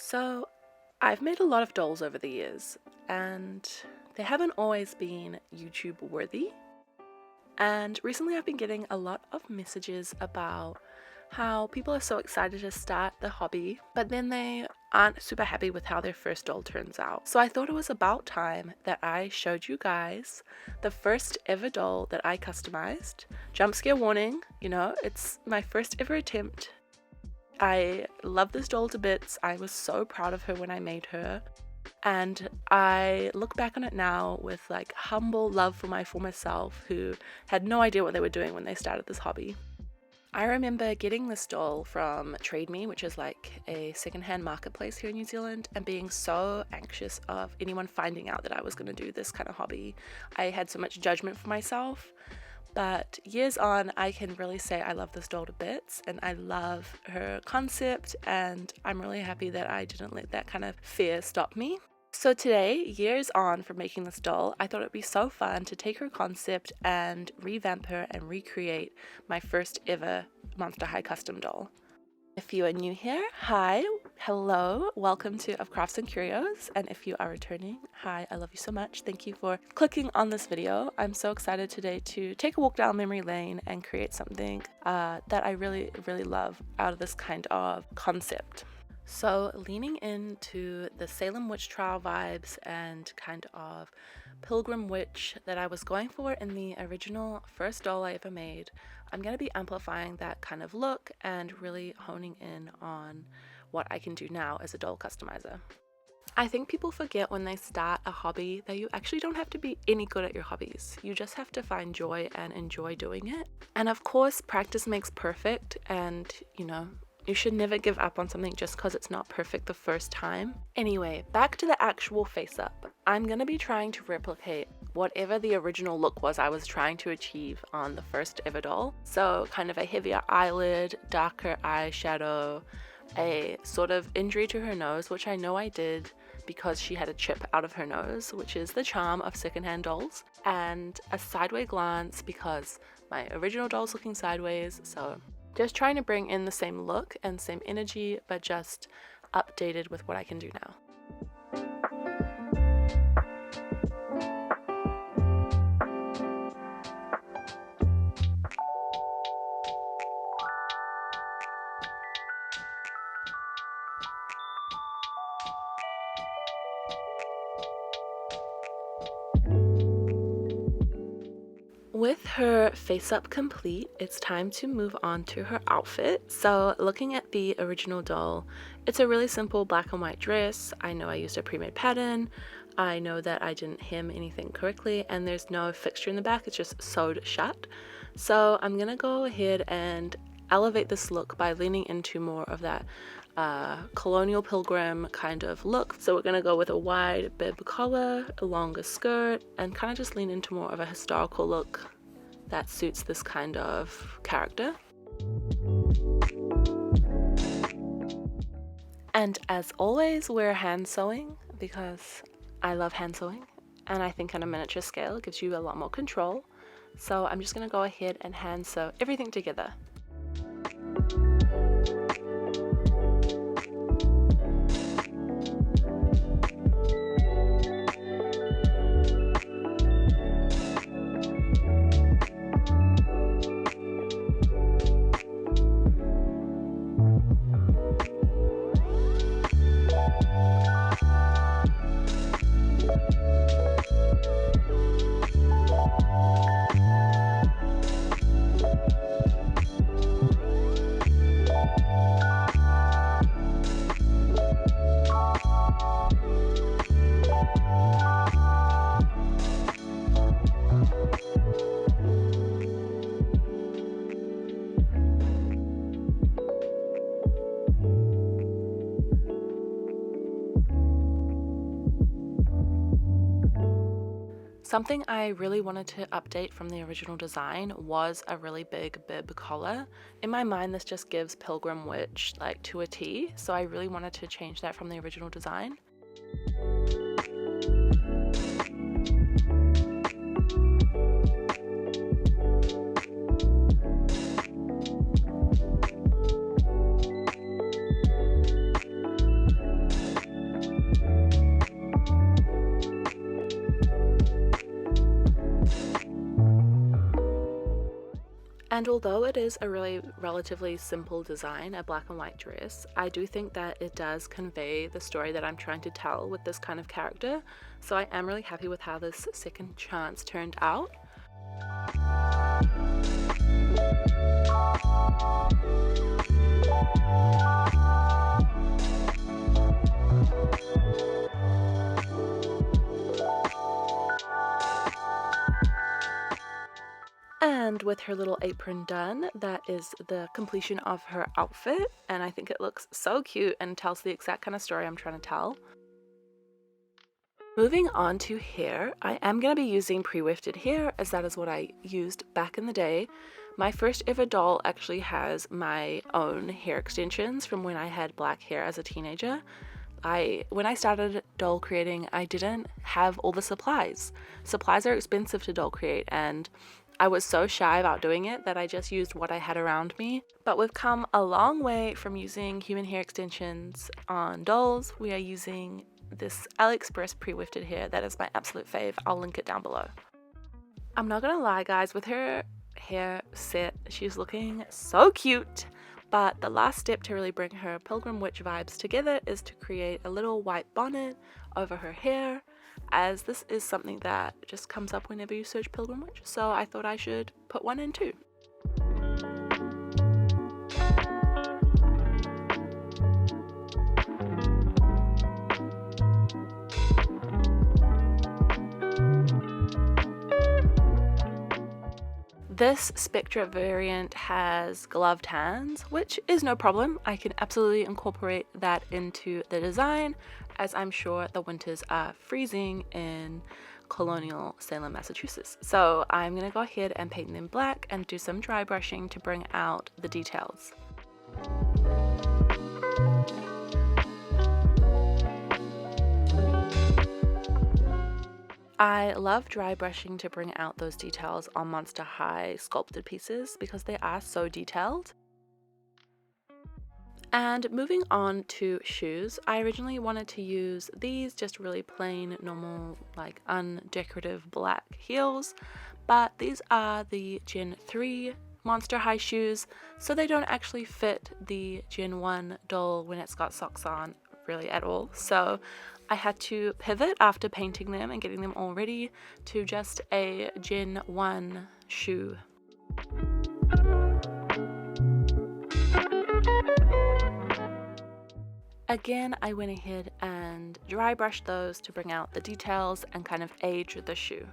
So, I've made a lot of dolls over the years, and they haven't always been YouTube worthy. And recently, I've been getting a lot of messages about how people are so excited to start the hobby, but then they aren't super happy with how their first doll turns out. So, I thought it was about time that I showed you guys the first ever doll that I customized. Jump scare warning, it's my first ever attempt. I love this doll to bits. I was so proud of her when I made her. And I look back on it now with like humble love for my former self who had no idea what they were doing when they started this hobby. I remember getting this doll from Trade Me, which is like a secondhand marketplace here in New Zealand, and being so anxious of anyone finding out that I was going to do this kind of hobby. I had so much judgment for myself. But years on, I can really say I love this doll to bits and I love her concept, and I'm really happy that I didn't let that kind of fear stop me. So today, years on from making this doll, I thought it'd be so fun to take her concept and revamp her and recreate my first ever Monster High custom doll. If you are new here, hi, hello, welcome to Of Crafts and Curios, and if you are returning, hi, I love you so much. Thank you for clicking on this video. I'm so excited today to take a walk down memory lane and create something that I really, really love out of this kind of concept. So leaning into the Salem witch trial vibes and kind of pilgrim witch that I was going for in the original first doll I ever made, I'm going to be amplifying that kind of look and really honing in on what I can do now as a doll customizer. I think people forget when they start a hobby that you actually don't have to be any good at your hobbies. You just have to find joy and enjoy doing it. And of course, practice makes perfect, and you should never give up on something just because it's not perfect the first time. Anyway, back to the actual face up. I'm going to be trying to replicate whatever the original look was I was trying to achieve on the first ever doll. So kind of a heavier eyelid, darker eyeshadow, a sort of injury to her nose, which I know I did because she had a chip out of her nose, which is the charm of secondhand dolls, and a sideways glance because my original doll's looking sideways. So just trying to bring in the same look and same energy, but just updated with what I can do now. With her face up complete, it's time to move on to her outfit. So looking at the original doll, it's a really simple black and white dress. I know I used a pre-made pattern. I know that I didn't hem anything correctly, and there's no fixture in the back, it's just sewed shut. So I'm gonna go ahead and elevate this look by leaning into more of that colonial pilgrim kind of look. So we're gonna go with a wide bib collar, a longer skirt, and kind of just lean into more of a historical look that suits this kind of character. And as always, we're hand sewing because I love hand sewing, and I think on a miniature scale it gives you a lot more control. So I'm just gonna go ahead and hand sew everything together. Something I really wanted to update from the original design was a really big bib collar. In my mind, this just gives Pilgrim Witch like to a T, so I really wanted to change that from the original design. And although it is a really relatively simple design, a black and white dress, I do think that it does convey the story that I'm trying to tell with this kind of character. So I am really happy with how this second chance turned out. And with her little apron done, that is the completion of her outfit, and I think it looks so cute and tells the exact kind of story I'm trying to tell. Moving on to hair, I am going to be using pre-wefted hair, as that is what I used back in the day. My first ever doll actually has my own hair extensions from when I had black hair as a teenager. When I started doll creating, I didn't have all the supplies. Supplies are expensive to doll create, and I was so shy about doing it that I just used what I had around me. But we've come a long way from using human hair extensions on dolls. We are using this AliExpress pre-wefted hair that is my absolute fave. I'll link it down below. I'm not gonna lie guys, with her hair set, she's looking so cute. But the last step to really bring her Pilgrim Witch vibes together is to create a little white bonnet over her hair, as this is something that just comes up whenever you search Pilgrim Witch, so I thought I should put one in too. This Spectra variant has gloved hands, which is no problem. I can absolutely incorporate that into the design, as I'm sure the winters are freezing in colonial Salem, Massachusetts. So I'm gonna go ahead and paint them black and do some dry brushing to bring out the details. I love dry brushing to bring out those details on Monster High sculpted pieces because they are so detailed. And moving on to shoes, I originally wanted to use these just really plain, normal, like undecorative black heels, but these are the Gen 3 Monster High shoes, so they don't actually fit the Gen 1 doll when it's got socks on really at all. So I had to pivot after painting them and getting them all ready to just a Gen 1 shoe. Again, I went ahead and dry brushed those to bring out the details and kind of age the shoe.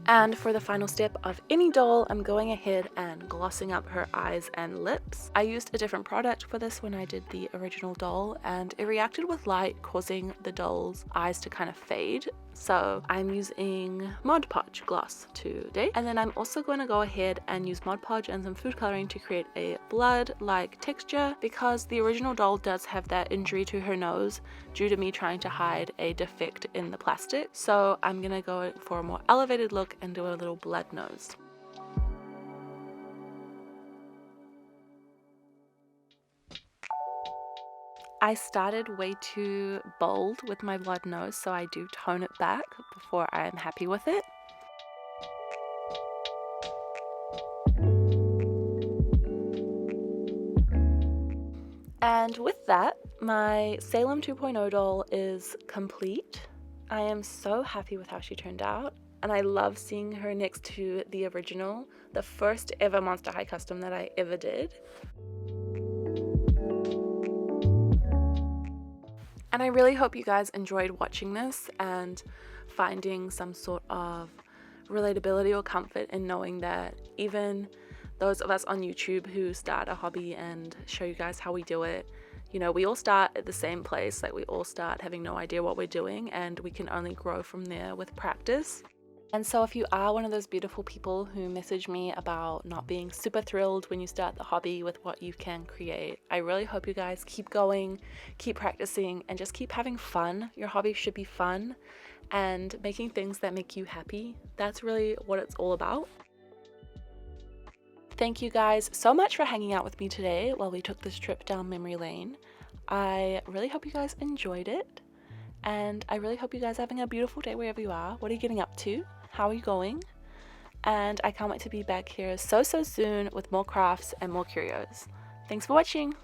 And for the final step of any doll, I'm going ahead and glossing up her eyes and lips. I used a different product for this when I did the original doll, and it reacted with light, causing the doll's eyes to kind of fade. So I'm using Mod Podge gloss today. And then I'm also going to go ahead and use Mod Podge and some food coloring to create a blood-like texture, because the original doll does have that injury to her nose due to me trying to hide a defect in the plastic. So I'm going to go for a more elevated look and do a little blood nose. I started way too bold with my blood nose, so I do tone it back before I'm happy with it. And with that, my Salem 2.0 doll is complete. I am so happy with how she turned out, and I love seeing her next to the original, the first ever Monster High custom that I ever did. And I really hope you guys enjoyed watching this and finding some sort of relatability or comfort in knowing that even those of us on YouTube who start a hobby and show you guys how we do it, you know, we all start at the same place. Like, we all start having no idea what we're doing, and we can only grow from there with practice. And so if you are one of those beautiful people who message me about not being super thrilled when you start the hobby with what you can create, I really hope you guys keep going, keep practicing, and just keep having fun. Your hobby should be fun, and making things that make you happy. That's really what it's all about. Thank you guys so much for hanging out with me today while we took this trip down memory lane. I really hope you guys enjoyed it, and I really hope you guys are having a beautiful day wherever you are. What are you getting up to? How are you going? And I can't wait to be back here so soon with more crafts and more curios. Thanks for watching!